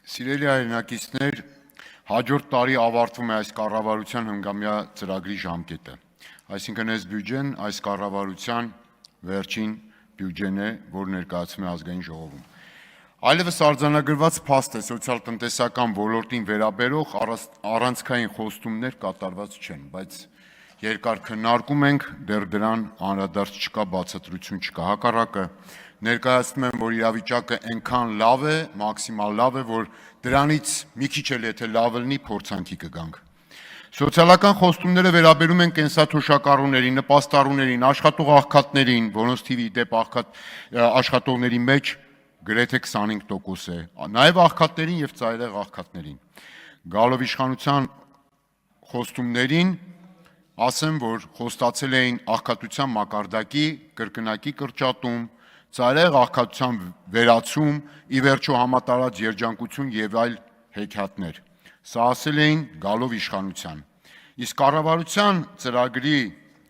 Սիրելի հայրենակիցներ, հաջորդ տարի ավարտվում է այս կառավարության հնգամյա ծրագրի ժամկետը։ Այսինքն այս բյուջեն այս կառավարության վերջին բյուջեն է, որ ներկայացում է ազգային ժողովում։ Այլևս արձանագրված փաստ է սոցիալ-տնտեսական ոլորտին վերաբերող առանցքային խոստումներ կատարված չեն, բայց երկար քննարկում ենք, դեռ դրան անդրադարձ չկա, բացատրություն չկա, հակառակը ներկայացնում եմ, որ իրավիճակը այնքան լավ է, մաքսիմալ լավ է, որ դրանից մի քիչ էլ եթե լավ լինի, փորձանքի կգանք։ Սոցիալական խոստումները վերաբերում են կենսաթոշակառուներին, նպաստառուներին, աշխատող աղքատներին, որոնց թիվի դեպ աշխատողների մեջ գրեթե 25% է, նաև աղքատներին եւ ծայրահեղ աղքատներին։ Գալով իշխանության խոստումներին ասեմ, որ խոստացել էին աղքատության մակարդակի կրկնակի կրճատում, ծայրահեղ աղքատության վերացում, ի վերջո համատարած երջանկություն եւ այլ հեքիաթներ։ Սա ասել էին գալով իշխանության։ Իսկ կառավարության ծրագրի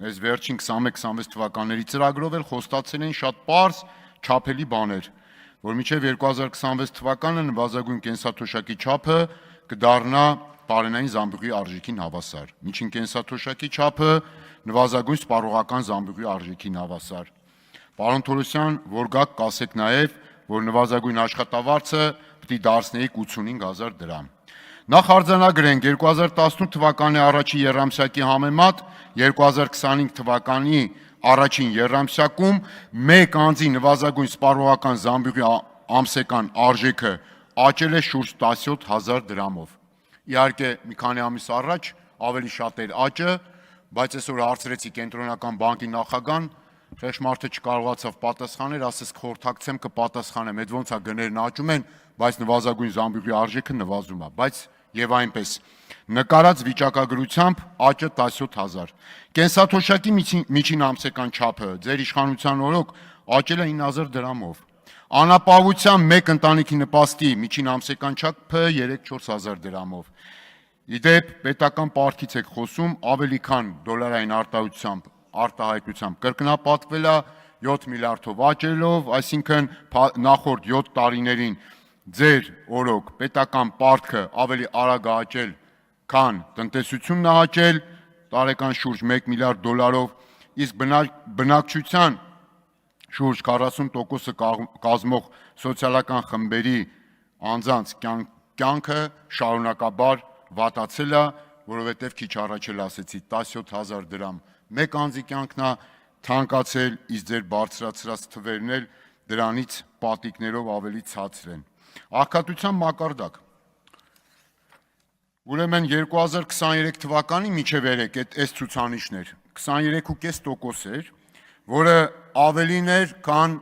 այս վերջին 21-26 թվականների ծրագրով էլ խոստացել էին շատ պարզ, չափելի բաներ, որ մինչև 2026 թվականը նվազագույն կենսաթոշակի չափը կդառնա բարենային զամբյուղի արժեքին հավասար։ Միջին կենսաթոշակի չափը նվազագույն սպառողական զամբյուղի արժեքին հավասար։ Պարոն Թորոսյան, որ գաք կասեք նաև, որ նվազագույն աշխատավարձը պիտի դարձնեիք 85,000 դրամ։ Նախ արձանագրենք 2018 թվականի առաջին եռամսյակի համեմատ 2025 թվականի առաջին եռամսյակում մեկ անձի նվազագույն սպառողական զամբյուղի ամսական արժեքը աճել է շուրջ 17,000 դրամով։ Իհարկե մի քանի ամիս առաջ ավելի շատ էր աճը, բայց այսօր հարցրեցի կենտրոնական բանկի նախագահան, Խեղճ չկարողացավ պատասխանել, ասես կխորհրդակցեմ կպատասխանեմ, այդ ոնց է գներն աճում են, բայց նվազագույն զամբյուղի արժեքը նվազում է, բայց եւ այնպես նկարած վիճակագրությամբ աճը 17,000։ Կենսաթոշակի միջին ամսական չափը ձեր իշխանության օրոք աճել է 9,000 դրամով։ Անապահովության մեկ ընտանիքի նպաստի միջին ամսական չափը 3-4,000 դրամով։ Իդեպ պետական պարտքից եք խոսում, ավելի քան դոլարային արտահայտությամբ կրկնապատկվել է 7 միլիարդով աճելով, այսինքն նախորդ 7 տարիներին ձեր օրոք պետական պարտքը ավելի արագ աճել, քան տնտեսությունն է աճել, տարեկան շուրջ 1 միլիարդ դոլարով, իսկ բնակչության շուրջ 40% կազմող սոցիալական խմբերի անձանց կյանքը շարունակաբար վատացել է, որովհետև քիչ առաջ էլ ասեցի 17,000 դրամ մեկ անձի կյանքն է թանկացել, իսկ ձեր բարձրացրած թվերն էլ դրանից պատիկներով ավելի ցածր են։ Աղքատության մակարդակ։ Ուրեմն 2023 թվականի մինչև երեք այս ցուցանիշներ 23.5% էր, որը ավելին էր, քան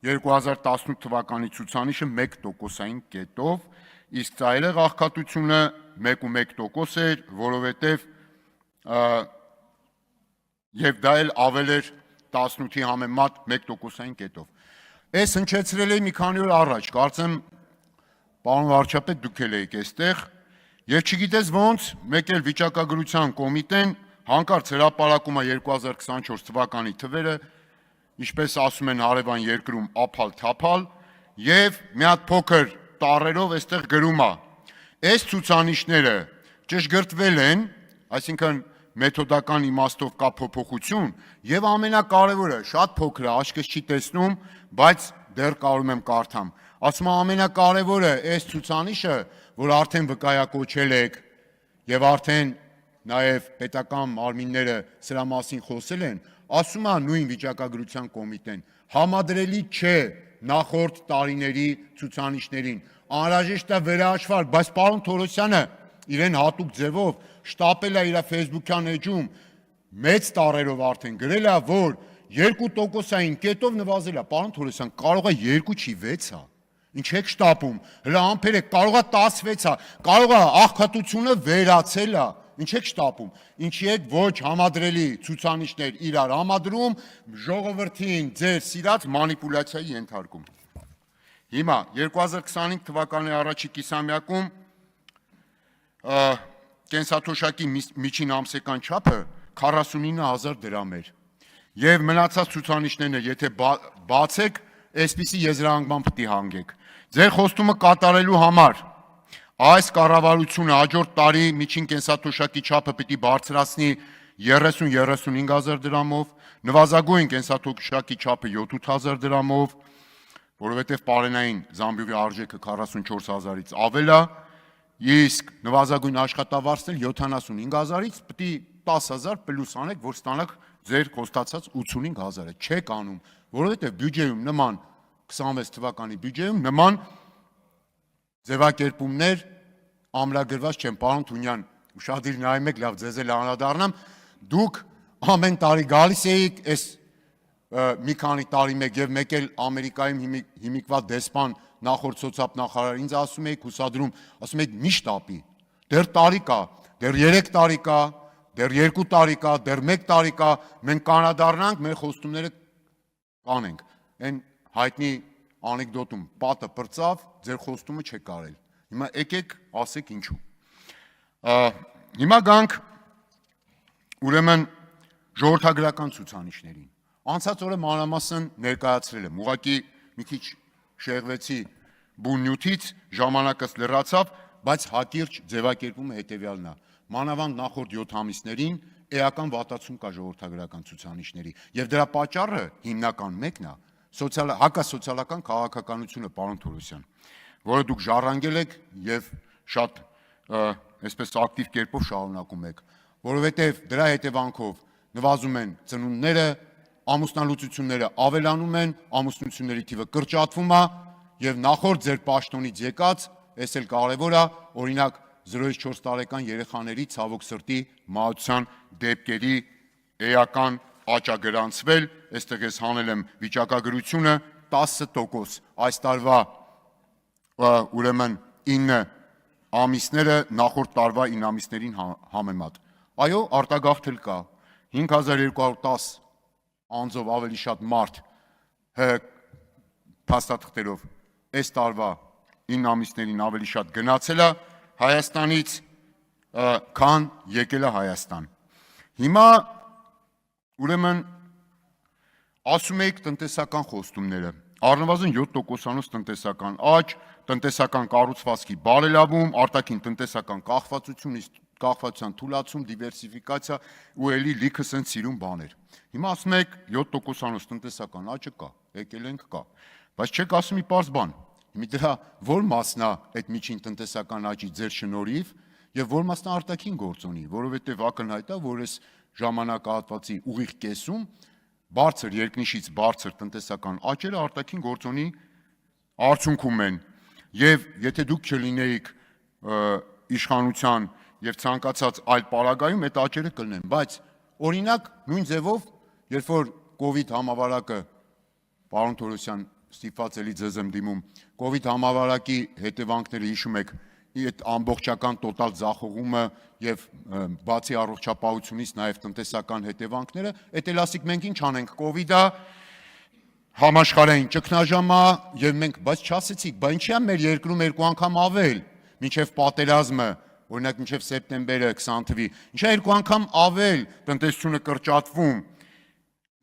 2018 թվականի ցուցանիշը 1%-ային կետով, իսկ ծայրահեղ աղքատությունը 1.1% էր, որովհետև եւ դա էլ ավել էր 18-ի համեմատ 1%-ային կետով։ Այս հնչեցրել է մի քանի օր առաջ, կարծեմ պարոն վարչապետ դուք էլ եք այստեղ, եւ չգիտես ոնց մեկ էլ վիճակագրության կոմիտեն հանկարծ հրապարակում է 2024 թվականի թվերը, ինչպես ասում են հարևան երկրում ափալ-թափալ, եւ մի հատ փոքր տառերով այստեղ գրում է. այս ցուցանիշները ճշգրտվել են, այսինքն մեթոդական իմաստով կա փոփոխություն եւ ամենակարևորը շատ փոքր է, աչքս չի տեսնում, բայց դեռ կարում եմ կարդամ։ Ասում է ամենակարևորը այս ցուցանիշը, որ արդեն վկայակոչել եք եւ արդեն նաեւ պետական մարմինները սրա մասին խոսել են, ասում է նույն վիճակագրության կոմիտեն, համադրելի չէ նախորդ տարիների ցուցանիշներին։ Անհրաժեշտ է վերահաշվել, բայց պարոն Թորոսյանը իրեն հատուկ ձևով շտապել է իր Facebook-յան էջում մեծ տառերով արդեն գրել է, որ 2%-ային կետով նվազել է։ Պարոն Թորոսյան, կարող է 2 չի 6 է։ Ինչ եք շտապում։ Հələ ամփերեք, կարող է 16 է, կարող է աղքատությունը վերացել է։ Ինչ եք շտապում։ Ինչի եք ոչ համադրելի ցուցանիշներ իրար համադրում, ժողովրդին ձեր սիրած մանիպուլյացիայի ենթարկում։ Հիմա 2025 թվականի առաջի կիսամյակում կենսաթոշակի միջին ամսական չափը 49,000 դրամ էր։ Եվ մնացած ցուցանիշներն եթե բացեք, այսպիսի եզրահանգման պիտի հանգեք։ Ձեր խոստումը կատարելու համար այս կառավարությունը հաջորդ տարի միջին կենսաթոշակի չափը պիտի բարձրացնի 30-35,000 դրամով, նվազագույն կենսաթոշակի չափը 7-8,000 դրամով, որովհետև պարենային զամբյուղի արժեքը 44,000-ից ավել է, իսկ նվազագույն աշխատավարձն 75,000-ից պիտի 10,000 պլյուս անեք, որ ստանաք ձեր խոստացած 85,000-ը, չեք անում, որովհետև բյուջեում նման 26 թվականի բյուջեում նման ձևակերպումներ ամրագրված չեն, պարոն Թունյան, ուշադիր նայում եք, լավ ձեզ էլ անդրադառնամ, դուք ամեն տարի գալիս էիք, այս մի քանի տարի մեկ էլ Ամերիկայում հիմիկված դեսպան նախորդ սոցիալ-նախարար ինձ ասում էիք, հուսադրում, ասում էիք մի շտապի, դեռ տարի կա, դեռ 3 տարի կա, դեռ 2 տարի կա, դեռ 1 տարի կա, մենք կանադառնանք, մեր խոստումները կանենք, այն հայտնի անեկդոտում պատը պրծավ, ձեր խոստումը չեք կարել, հիմա եկեք ասեք ինչու, հիմա գանք ուրեմն ժողովրդագրական ցուցանիշներին, անցած օրը մանրամասն ներկայացրել եմ, ուղղակի մի քիչ շեղվեցի բուն նյութից, ժամանակս լրացավ, բայց հակիրճ ձևակերպումը հետևյալն է, մանավանդ նախորդ 7 ամիսներին էական վատացում կա ժողովրդագրական ցուցանիշների, եւ դրա պատճառը հիմնական մեկն է, հակասոցիալական քաղաքականությունը, պարոն Թորոսյան, որը դուք ժառանգել եք եւ շատ այսպես ակտիվ կերպով շարունակում եք, որովհետեւ դրա հետևանքով նվազում են ծնունդները, ամուսնալուծությունները ավելանում են, ամուսնությունների թիվը կրճատվում է եւ նախորդ ձեր պաշտոնից եկած, այս էլ կարեւոր է, օրինակ 0-4 տարեկան երեխաների ցավոք սրտի մահացության դեպքերի էական աճ է գրանցվել, այստեղ ես հանել եմ վիճակագրությունը 10%, այս տարվա ուրեմն 9 ամիսները նախորդ տարվա 9 ամիսներին համեմատ։ Այո, արտագաղթել կա, 5210 անձով ավելի շատ մարդ փաստաթղթերով այս տարվա 9 ամիսներին ավելի շատ գնացել է Հայաստանից, քան եկել է Հայաստան։ Հիմա ուրեմն ասում եք տնտեսական խոստումները, առնվազն 7%-անոց տնտեսական աճ, տնտեսական կառուցվածքի բարելավում, արտաքին տնտեսական կախվածության թուլացում, դիվերսիֆիկացիա ու էլի լիքը սենց սիրուն բաներ։ Հիմա ասում եք 7%-անոց տնտեսական աճը կա, եկել ենք կա, բայց չեք ասում մի պարզ բան, հիմա դրա որ մասն է այդ միջին տնտեսական աճի ձեր շնորհիվ եւ որ մասն է արտաքին գործոնի, որովհետեւ ակնհայտ է, որ այս ժամանակահատվածի ուղիղ կեսում բարձր երկնիշից բարձր տնտեսական աճերը արտաքին գործոնի արդյունքում են եւ եթե դուք չլինեիք իշխանության եւ ցանկացած այլ պարագայում այդ աճերը կլինեն, բայց օրինակ նույն ձևով, երբ որ կոവിഡ് համավարակը պարոն Թորոսյան ստիպված էլի ձեզ եմ դիմում, կոവിഡ് համավարակի հետևանքները հիշում եք, այդ ամբողջական տոտալ ձախողումը եւ բացի առողջապահությունից նաեւ տնտեսական հետևանքները, այդ էլ ասիկ մենք ինչ անենք, կոവിഡա համաշխարհային ճգնաժամ է եւ մենք բայց չասեցիք, բա ինչի է մեր երկրում երկու անգամ ավել, մինչեւ պատերազմը, օրինակ մինչեւ սեպտեմբերը 20 թվականի, ինչա երկու անգամ ավել տնտեսությունը կրճատվում,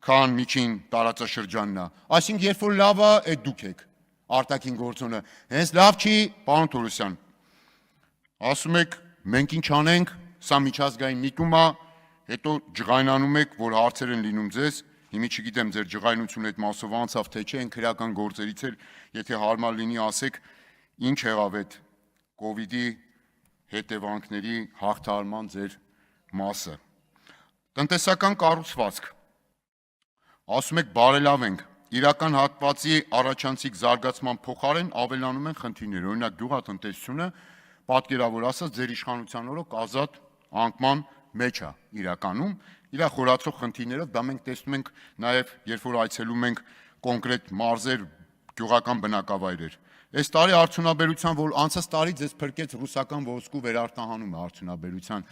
քան միջին տարածաշրջանն է, այսինքն երբ որ լավ է, այդ դուք եք արտաքին գործոնը, հենց լավ չի, պարոն Թորոսյան, ասում եք, մենք ինչ անենք, սա միջազգային միտում է, հետո ջղայնանում եք, որ հարցեր են լինում ձեզ, հիմի չգիտեմ ձեր ջղայնությունը այդ մասով անցավ, թե չէ, են քրեական գործերից էր, եթե հարմար լինի ասեք, ինչ եղավ այդ կոവിഡի հետևանքների հաղթահարման ձեր մասը։ Տնտեսական կառուցվածք, ասում եք բարելավենք, իրական հատվածի առաջանցիկ զարգացման փոխարեն ավելանում են խնդիրներ, օրինակ գյուղատնտեսությունը, պատկերավոր ասած, ձեր իշխանության օրոք ազատ անկման մեջ է իրականում, իր խորացող խնդիրներով, դա մենք տեսնում ենք նաև, երբ որ այցելում ենք կոնկրետ մարզեր, գյուղական բնակավայրեր։ Այս տարի արդյունաբերության, որ անցած տարի ձեզ փրկեց ռուսական ոսկու վերարտահանումը արդյունաբերության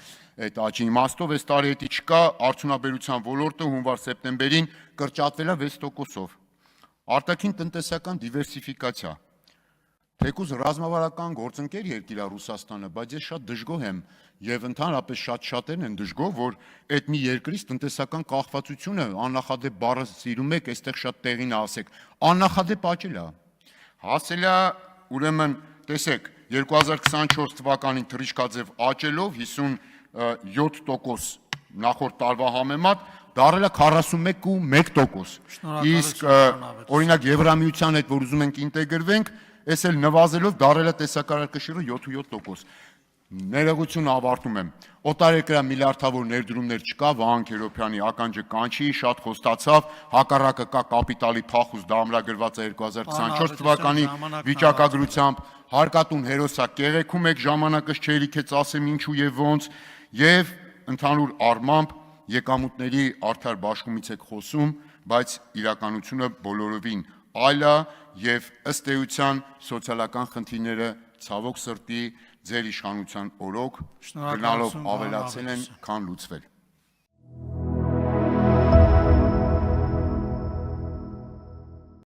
այդ աճի իմաստով, այս տարի էդի չկա, արդյունաբերության ոլորտը հունվար-սեպտեմբերին կրճատվել է 6%-ով։ Արտաքին տնտեսական դիվերսիֆիկացիա։ Թեկուզ ռազմավարական գործընկեր երկիր է Ռուսաստանը, բայց ես շատ դժգոհ եմ եւ ընդհանրապես շատերն են դժգոհ, որ այդ մի երկրից տնտեսական կախվածությունը աննախադեպ բառը սիրում եք, այստեղ շատ տեղին ասեք, աննախադեպ աճել է։ Հասել է ուրեմն, տեսեք, 2024 թվականին թռիչքաձև աճելով 57% նախորդ տարվա համեմատ դարել է 41.1%։ Իսկ օրինակ Եվրամիության հետ որ ուզում ենք ինտեգրվենք, այս էլ նվազելով դարել է տեսակարարքշիռը 7%։ Ներողություն ավարտում եմ։ Օտարերկրյա միլիարդավոր ներդրումներ չկա, Վահան Քերոբյանի ականջը կանչի, շատ խոստացավ, հակառակը կա կապիտալի փախուստ, դա ամրագրված է 2024 թվականի վիճակագրությամբ, հարկատուն հերոսա կեղեքում եք, ժամանակս չէ իքեց ասեմ ինչու եւ ոնց, եւ ընդհանուր առմամբ եկամուտների արդար բաշխումից եք խոսում, բայց իրականությունը բոլորովին այլ է եւ ըստ էության սոցիալական խնդիրները ցավոք սրտի ձեր իշխանության օրոք գնալով ավելացել են, քան լուծվել։